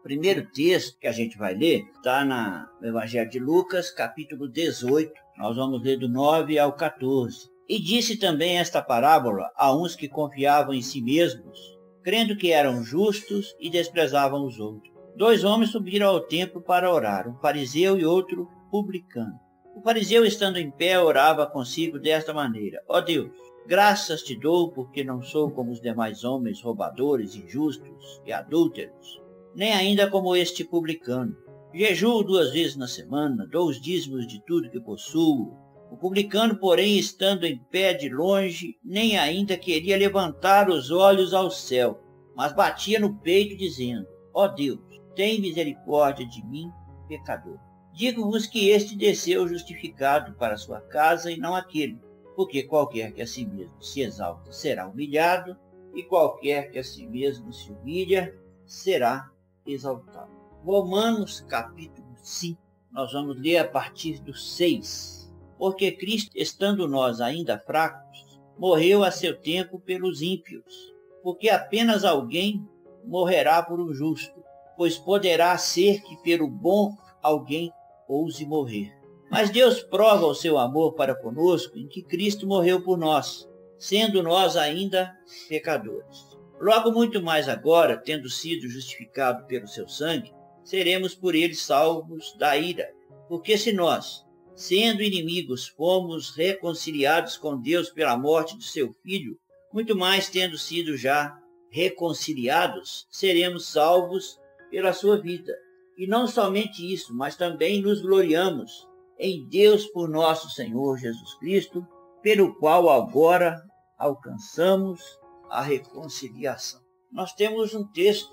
O primeiro texto que a gente vai ler está no Evangelho de Lucas, capítulo 18. Nós vamos ler do 9 ao 14. E disse também esta parábola a uns que confiavam em si mesmos, crendo que eram justos e desprezavam os outros. 2 homens subiram ao templo para orar, um fariseu e outro publicano. O fariseu, estando em pé, orava consigo desta maneira: Ó Deus, graças te dou, porque não sou como os demais homens, roubadores, injustos e adúlteros, nem ainda como este publicano. Jejuo 2 vezes na semana, dou os dízimos de tudo que possuo. O publicano, porém, estando em pé de longe, nem ainda queria levantar os olhos ao céu, mas batia no peito, dizendo: Ó Deus, tem misericórdia de mim, pecador. Digo-vos que este desceu justificado para sua casa e não aquele, porque qualquer que a si mesmo se exalta será humilhado, e qualquer que a si mesmo se humilha será exaltado. Romanos capítulo 5, nós vamos ler a partir do 6. Porque Cristo, estando nós ainda fracos, morreu a seu tempo pelos ímpios, porque apenas alguém morrerá por um justo, pois poderá ser que pelo bom alguém ouse morrer. Mas Deus prova o seu amor para conosco em que Cristo morreu por nós, sendo nós ainda pecadores. Logo muito mais agora, tendo sido justificado pelo seu sangue, seremos por ele salvos da ira. Porque se nós, sendo inimigos, fomos reconciliados com Deus pela morte de seu Filho, muito mais tendo sido já reconciliados, seremos salvos pela sua vida. E não somente isso, mas também nos gloriamos em Deus por nosso Senhor Jesus Cristo, pelo qual agora alcançamos a reconciliação. Nós temos um texto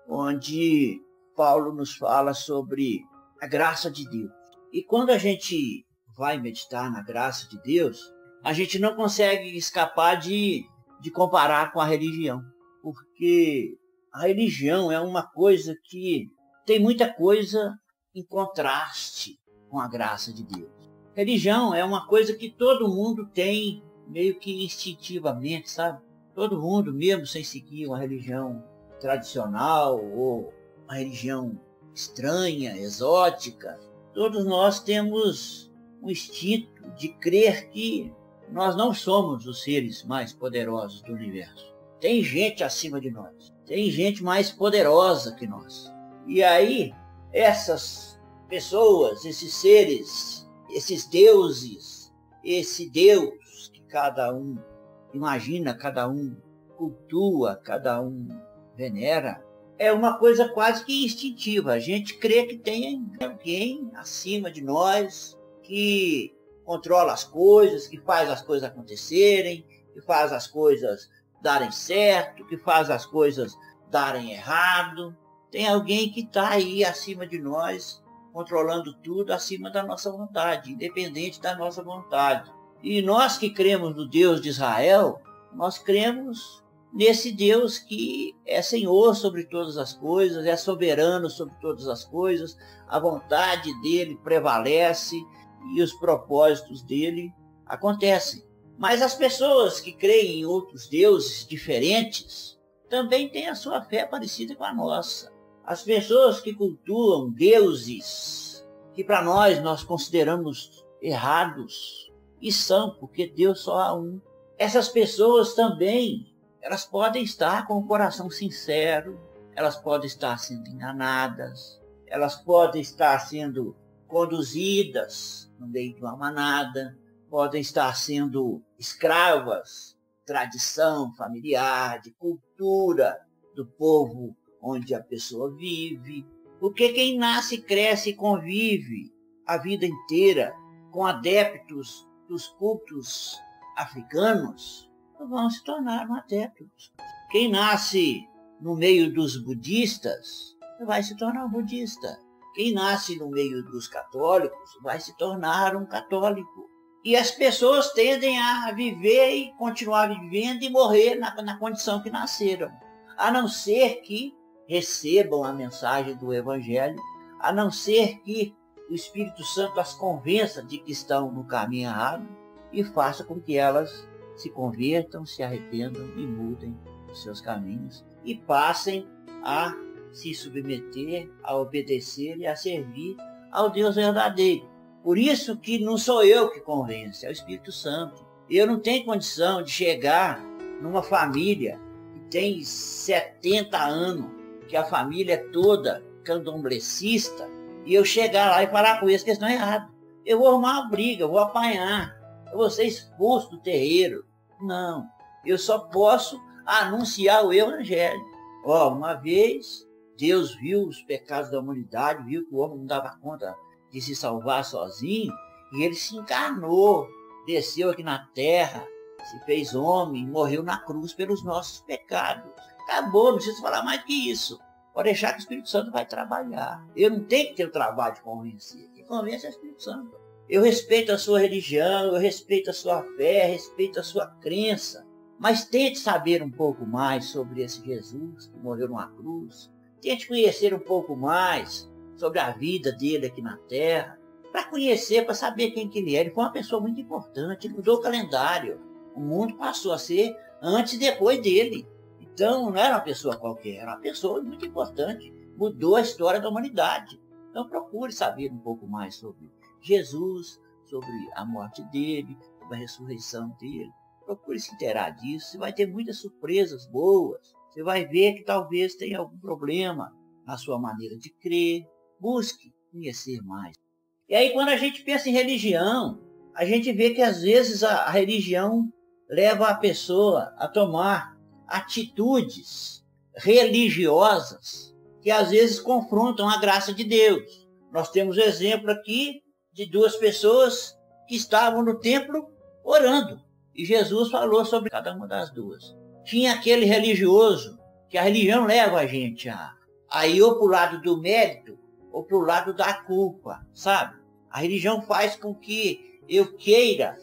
onde Paulo nos fala sobre a graça de Deus. E quando a gente vai meditar na graça de Deus, a gente não consegue escapar de comparar com a religião. Porque a religião é uma coisa que tem muita coisa em contraste com a graça de Deus. Religião é uma coisa que todo mundo tem meio que instintivamente, sabe? Todo mundo, mesmo sem seguir uma religião tradicional ou uma religião estranha, exótica, todos nós temos um instinto de crer que nós não somos os seres mais poderosos do universo. Tem gente acima de nós, tem gente mais poderosa que nós. E aí, essas pessoas, esses seres, esses deuses, esse Deus que cada um imagina, cada um cultua, cada um venera, é uma coisa quase que instintiva. A gente crê que tem alguém acima de nós que controla as coisas, que faz as coisas acontecerem, que faz as coisas darem certo, que faz as coisas darem errado. Tem alguém que está aí acima de nós, controlando tudo acima da nossa vontade, independente da nossa vontade. E nós que cremos no Deus de Israel, nós cremos nesse Deus que é Senhor sobre todas as coisas, é soberano sobre todas as coisas, a vontade dele prevalece e os propósitos dele acontecem. Mas as pessoas que creem em outros deuses diferentes também têm a sua fé parecida com a nossa. As pessoas que cultuam deuses que para nós consideramos errados, e são, porque Deus só há um. Essas pessoas também, elas podem estar com o coração sincero, elas podem estar sendo enganadas, elas podem estar sendo conduzidas no meio de uma manada, podem estar sendo escravas de tradição familiar, de cultura do povo onde a pessoa vive. Porque quem nasce, cresce e convive a vida inteira com adeptos dos cultos africanos, vão se tornar adeptos. Quem nasce no meio dos budistas vai se tornar um budista. Quem nasce no meio dos católicos vai se tornar um católico. E as pessoas tendem a viver e continuar vivendo e morrer na condição que nasceram. A não ser que recebam a mensagem do Evangelho, a não ser que o Espírito Santo as convença de que estão no caminho errado e faça com que elas se convertam, se arrependam e mudem os seus caminhos e passem a se submeter, a obedecer e a servir ao Deus verdadeiro. Por isso que não sou eu que convenço, é o Espírito Santo. Eu não tenho condição de chegar numa família que tem 70 anos, que a família é toda candomblecista, e eu chegar lá e falar com eles que eles estão errados. Eu vou arrumar uma briga, eu vou apanhar, eu vou ser expulso do terreiro. Não, eu só posso anunciar o Evangelho. Uma vez, Deus viu os pecados da humanidade, viu que o homem não dava conta de se salvar sozinho, e ele se encarnou, desceu aqui na terra, se fez homem, morreu na cruz pelos nossos pecados. Acabou, não preciso falar mais que isso. Pode deixar que o Espírito Santo vai trabalhar. Eu não tenho que ter o trabalho de convencer. Quem convence é o Espírito Santo. Eu respeito a sua religião, eu respeito a sua fé, respeito a sua crença. Mas tente saber um pouco mais sobre esse Jesus que morreu numa cruz. Tente conhecer um pouco mais sobre a vida dele aqui na terra. Para conhecer, para saber quem que ele é. Ele foi uma pessoa muito importante, ele mudou o calendário. O mundo passou a ser antes e depois dele. Então, não era uma pessoa qualquer, era uma pessoa muito importante. Mudou a história da humanidade. Então, procure saber um pouco mais sobre Jesus, sobre a morte dele, sobre a ressurreição dele. Procure se inteirar disso. Você vai ter muitas surpresas boas. Você vai ver que talvez tenha algum problema na sua maneira de crer. Busque conhecer mais. E aí, quando a gente pensa em religião, a gente vê que às vezes a religião leva a pessoa a tomar atitudes religiosas que às vezes confrontam a graça de Deus. Nós temos exemplo aqui de duas pessoas que estavam no templo orando. E Jesus falou sobre cada uma das duas. Tinha aquele religioso, que a religião leva a gente a ir ou para o lado do mérito ou para o lado da culpa, sabe? A religião faz com que eu queira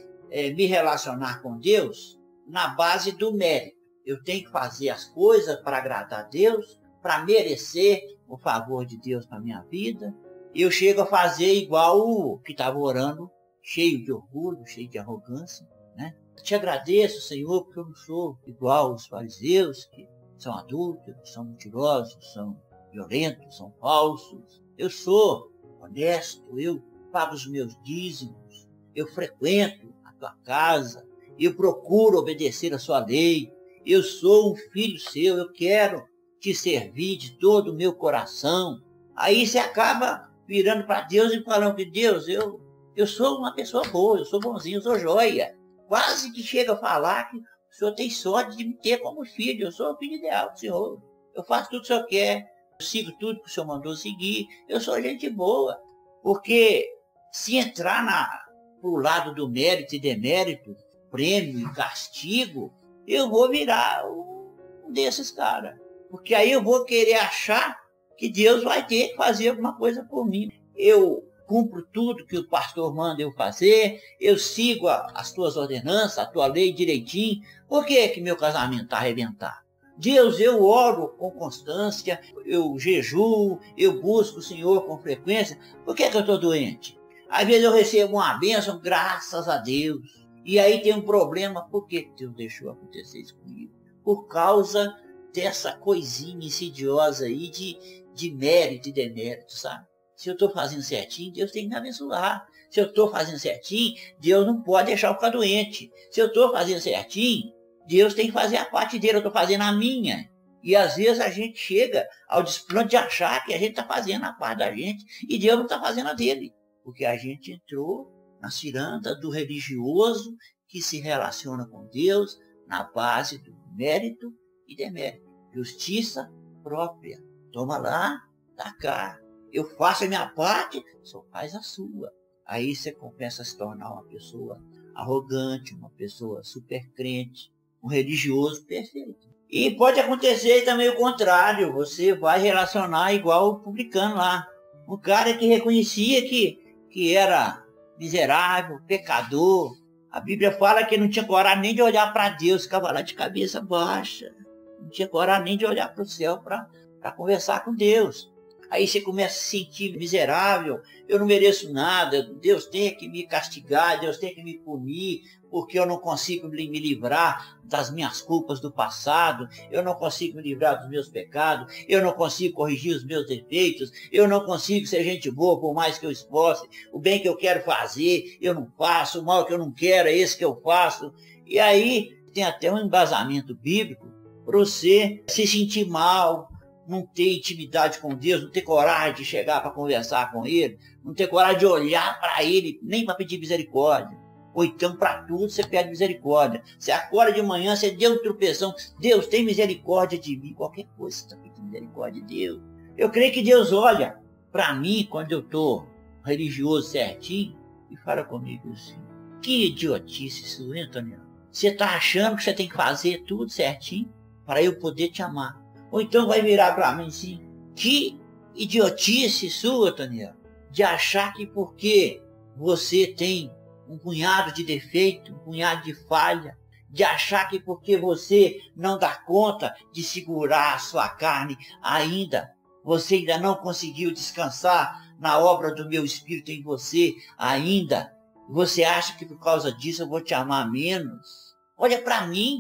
me relacionar com Deus na base do mérito. Eu tenho que fazer as coisas para agradar a Deus, para merecer o favor de Deus na minha vida. Eu chego a fazer igual o que estava orando, cheio de orgulho, cheio de arrogância, né? Te agradeço, Senhor, porque eu não sou igual os fariseus, que são adúlteros, são mentirosos, são violentos, são falsos. Eu sou honesto, eu pago os meus dízimos, eu frequento a tua casa, eu procuro obedecer a sua lei. Eu sou um filho seu, eu quero te servir de todo o meu coração. Aí você acaba virando para Deus e falando que Deus, eu sou uma pessoa boa, eu sou bonzinho, eu sou joia. Quase que chega a falar que o Senhor tem sorte de me ter como filho. Eu sou o filho ideal do Senhor. Eu faço tudo o que o Senhor quer, eu sigo tudo que o Senhor mandou seguir. Eu sou gente boa. Porque se entrar pro lado do mérito e demérito, prêmio e castigo, eu vou virar um desses caras. Porque aí eu vou querer achar que Deus vai ter que fazer alguma coisa por mim. Eu cumpro tudo que o pastor manda eu fazer, eu sigo as tuas ordenanças, a tua lei direitinho. Por que meu casamento está arrebentado? Deus, eu oro com constância, eu jejuo, eu busco o Senhor com frequência. Por que eu estou doente? Às vezes eu recebo uma bênção, graças a Deus. E aí tem um problema, por que Deus deixou acontecer isso comigo? Por causa dessa coisinha insidiosa aí de mérito e demérito, sabe? Se eu estou fazendo certinho, Deus tem que me abençoar. Se eu estou fazendo certinho, Deus não pode deixar eu ficar doente. Se eu estou fazendo certinho, Deus tem que fazer a parte dele, eu estou fazendo a minha. E às vezes a gente chega ao desplante de achar que a gente está fazendo a parte da gente e Deus não está fazendo a dele. Porque a gente entrou na ciranda do religioso que se relaciona com Deus na base do mérito e demérito. Justiça própria. Toma lá, dá cá. Eu faço a minha parte, só faz a sua. Aí você começa a se tornar uma pessoa arrogante, uma pessoa super crente, um religioso perfeito. E pode acontecer também o contrário. Você vai relacionar igual o publicano lá. Um cara que reconhecia que era miserável, pecador. A Bíblia fala que não tinha coragem nem de olhar para Deus, ficava lá de cabeça baixa. Não tinha coragem nem de olhar para o céu para conversar com Deus. Aí você começa a se sentir miserável, eu não mereço nada, Deus tem que me castigar, Deus tem que me punir, porque eu não consigo me livrar das minhas culpas do passado, eu não consigo me livrar dos meus pecados, eu não consigo corrigir os meus defeitos, eu não consigo ser gente boa por mais que eu esforce, o bem que eu quero fazer, eu não faço, o mal que eu não quero é esse que eu faço. E aí tem até um embasamento bíblico para você se sentir mal, não ter intimidade com Deus, não ter coragem de chegar para conversar com Ele, não ter coragem de olhar para Ele, nem para pedir misericórdia. Ou então, para tudo, você pede misericórdia. Você acorda de manhã, você deu um tropeção. Deus, tem misericórdia de mim. Qualquer coisa, você está pedindo misericórdia de Deus. Eu creio que Deus olha para mim, quando eu estou religioso certinho, e fala comigo assim, que idiotice isso, hein, Antônio? Você está achando que você tem que fazer tudo certinho para eu poder te amar. Ou então vai virar para mim assim, que idiotice sua, Antônio, de achar que porque você tem um punhado de defeito, um punhado de falha, de achar que porque você não dá conta de segurar a sua carne ainda, você ainda não conseguiu descansar na obra do meu Espírito em você ainda, você acha que por causa disso eu vou te amar menos? Olha para mim,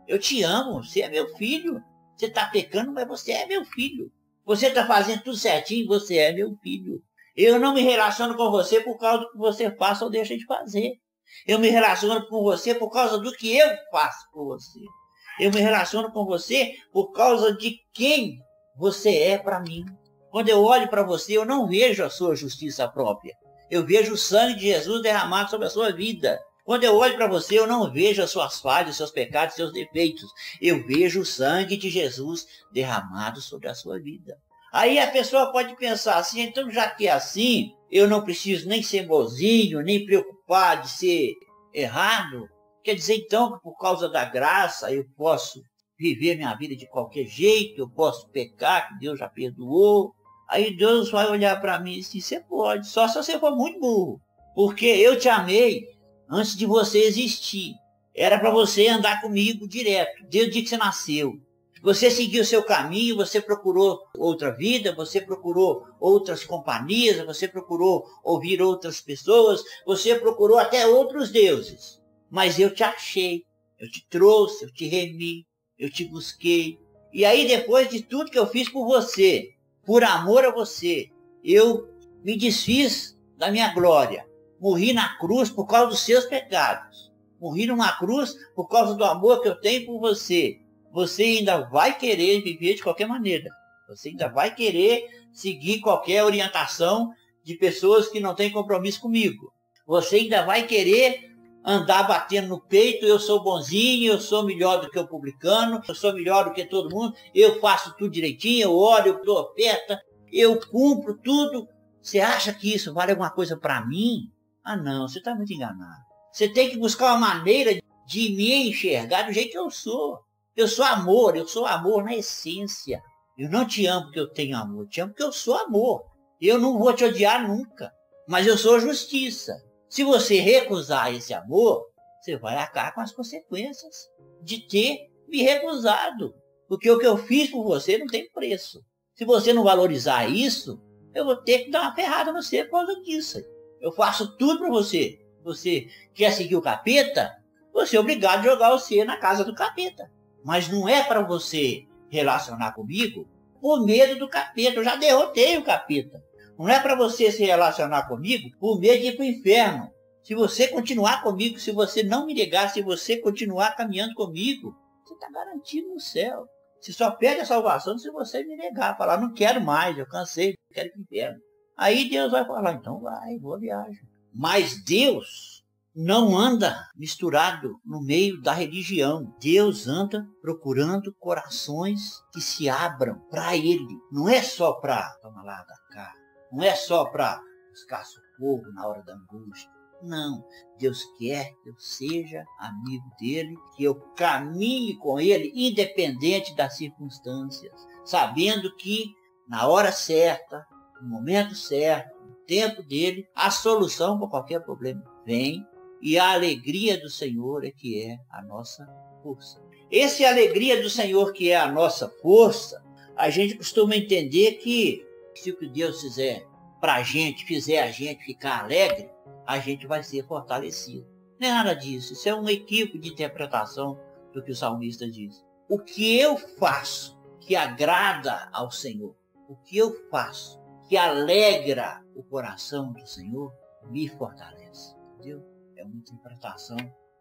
eu te amo, você é meu filho, você está pecando, mas você é meu filho, você está fazendo tudo certinho, você é meu filho. Eu não me relaciono com você por causa do que você faça ou deixa de fazer. Eu me relaciono com você por causa do que eu faço por você. Eu me relaciono com você por causa de quem você é para mim. Quando eu olho para você, eu não vejo a sua justiça própria. Eu vejo o sangue de Jesus derramado sobre a sua vida. Quando eu olho para você, eu não vejo as suas falhas, seus pecados, seus defeitos. Eu vejo o sangue de Jesus derramado sobre a sua vida. Aí a pessoa pode pensar assim, então já que é assim, eu não preciso nem ser bonzinho, nem preocupar de ser errado. Quer dizer então que por causa da graça eu posso viver minha vida de qualquer jeito, eu posso pecar, que Deus já perdoou. Aí Deus vai olhar para mim e dizer, você pode, só se você for muito burro. Porque eu te amei antes de você existir. Era para você andar comigo direto, desde o dia que você nasceu. Você seguiu o seu caminho, você procurou outra vida, você procurou outras companhias, você procurou ouvir outras pessoas, você procurou até outros deuses. Mas eu te achei, eu te trouxe, eu te remi, eu te busquei. E aí depois de tudo que eu fiz por você, por amor a você, eu me desfiz da minha glória. Morri na cruz por causa dos seus pecados. Morri numa cruz por causa do amor que eu tenho por você. Você ainda vai querer viver de qualquer maneira. Você ainda vai querer seguir qualquer orientação de pessoas que não têm compromisso comigo. Você ainda vai querer andar batendo no peito, eu sou bonzinho, eu sou melhor do que o publicano, eu sou melhor do que todo mundo, eu faço tudo direitinho, eu oro, eu dou oferta, eu cumpro tudo. Você acha que isso vale alguma coisa para mim? Ah não, você está muito enganado. Você tem que buscar uma maneira de me enxergar do jeito que eu sou. Eu sou amor na essência. Eu não te amo porque eu tenho amor, eu te amo porque eu sou amor. Eu não vou te odiar nunca, mas eu sou justiça. Se você recusar esse amor, você vai arcar com as consequências de ter me recusado. Porque o que eu fiz por você não tem preço. Se você não valorizar isso, eu vou ter que dar uma ferrada no você por causa disso. Eu faço tudo para você. Você quer seguir o capeta? Você é obrigado a jogar você na casa do capeta. Mas não é para você relacionar comigo por medo do capeta. Eu já derrotei o capeta. Não é para você se relacionar comigo por medo de ir para o inferno. Se você continuar comigo, se você não me negar, se você continuar caminhando comigo, você está garantido no céu. Você só perde a salvação se você me negar. Falar, não quero mais, eu cansei, eu quero ir para o inferno. Aí Deus vai falar, então vai, boa viagem. Mas Deus não anda misturado no meio da religião. Deus anda procurando corações que se abram para Ele. Não é só para tomar lá da cá. Não é só para buscar socorro na hora da angústia. Não. Deus quer que eu seja amigo dEle, que eu caminhe com Ele, independente das circunstâncias. Sabendo que na hora certa, no momento certo, no tempo dEle, a solução para qualquer problema vem. E a alegria do Senhor é que é a nossa força. Essa alegria do Senhor que é a nossa força, a gente costuma entender que Se o que Deus fizer pra gente, fizer a gente ficar alegre, a gente vai ser fortalecido. Não é nada disso. Isso é um equívoco de interpretação do que o salmista diz. O que eu faço que agrada ao Senhor, o que eu faço que alegra o coração do Senhor, me fortalece. Entendeu? É uma interpretação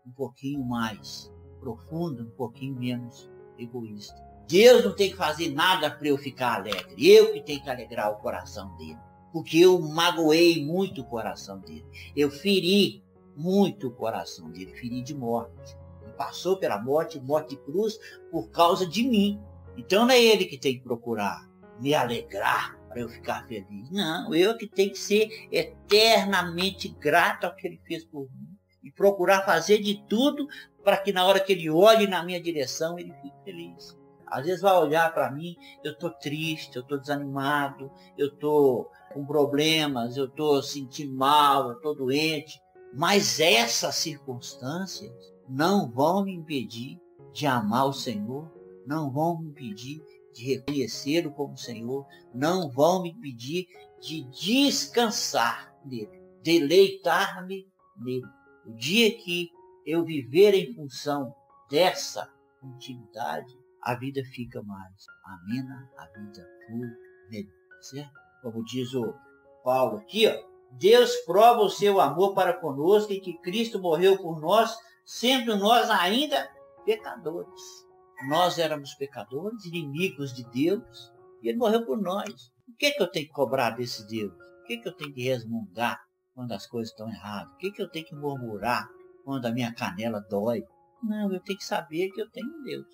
um pouquinho mais profunda, um pouquinho menos egoísta. Deus não tem que fazer nada para eu ficar alegre. Eu que tenho que alegrar o coração dele. Porque eu magoei muito o coração dele. Eu feri muito o coração dele. Feri de morte. Ele passou pela morte, morte de cruz, por causa de mim. Então não é ele que tem que procurar me alegrar para eu ficar feliz. Não, eu que tenho que ser eternamente grato ao que ele fez por mim. E procurar fazer de tudo para que na hora que ele olhe na minha direção, ele fique feliz. Às vezes vai olhar para mim, eu estou triste, eu estou desanimado, eu estou com problemas, eu estou sentindo mal, eu estou doente. Mas essas circunstâncias não vão me impedir de amar o Senhor, não vão me impedir de reconhecê-lo como Senhor, não vão me impedir de descansar nele, deleitar-me nele. O dia que eu viver em função dessa intimidade, a vida fica mais amena, a vida flui melhor, certo? Como diz o Paulo aqui, ó, Deus prova o seu amor para conosco e que Cristo morreu por nós, sendo nós ainda pecadores. Nós éramos pecadores, inimigos de Deus, e ele morreu por nós. O que é que eu tenho que cobrar desse Deus? O que é que eu tenho que resmungar quando as coisas estão erradas? O que é que eu tenho que murmurar quando a minha canela dói? Não, eu tenho que saber que eu tenho Deus.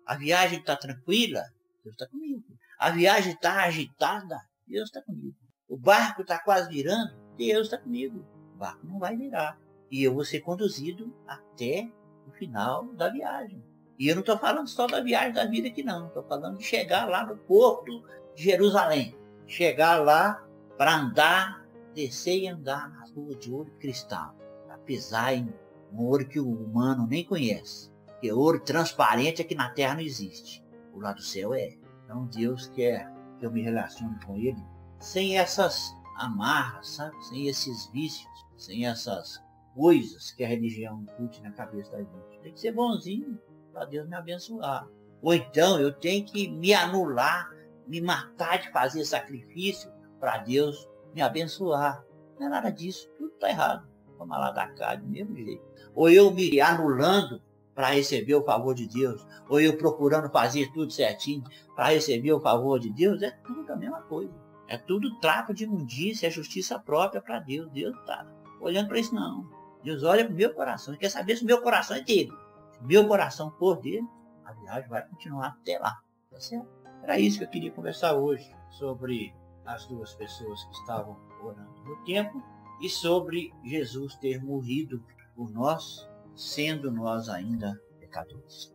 A viagem está tranquila? Deus está comigo. A viagem está agitada? Deus está comigo. O barco está quase virando? Deus está comigo. O barco não vai virar. E eu vou ser conduzido até o final da viagem. E eu não estou falando só da viagem da vida aqui não. Estou falando de chegar lá no porto de Jerusalém. Chegar lá para andar, descer e andar nas ruas de ouro e cristal. Para pisar em um ouro que o humano nem conhece. Porque ouro transparente aqui na terra não existe. O lado do céu é. Então Deus quer que eu me relacione com ele sem essas amarras, sabe? Sem esses vícios, sem essas coisas que a religião incute na cabeça da gente. Tem que ser bonzinho para Deus me abençoar. Ou então eu tenho que me anular, me matar de fazer sacrifício para Deus me abençoar. Não é nada disso, tudo está errado. Vamos lá da cá do mesmo jeito. Ou eu me anulando para receber o favor de Deus, ou eu procurando fazer tudo certinho para receber o favor de Deus, é tudo a mesma coisa. É tudo trapo de imundícia, é justiça própria para Deus. Deus não está olhando para isso não. Deus olha para o meu coração, Ele quer saber se o meu coração é dele. Se o meu coração for dele, a viagem vai continuar até lá. Tá certo? Era isso que eu queria conversar hoje, sobre as duas pessoas que estavam orando no templo e sobre Jesus ter morrido por nós, sendo nós ainda pecadores.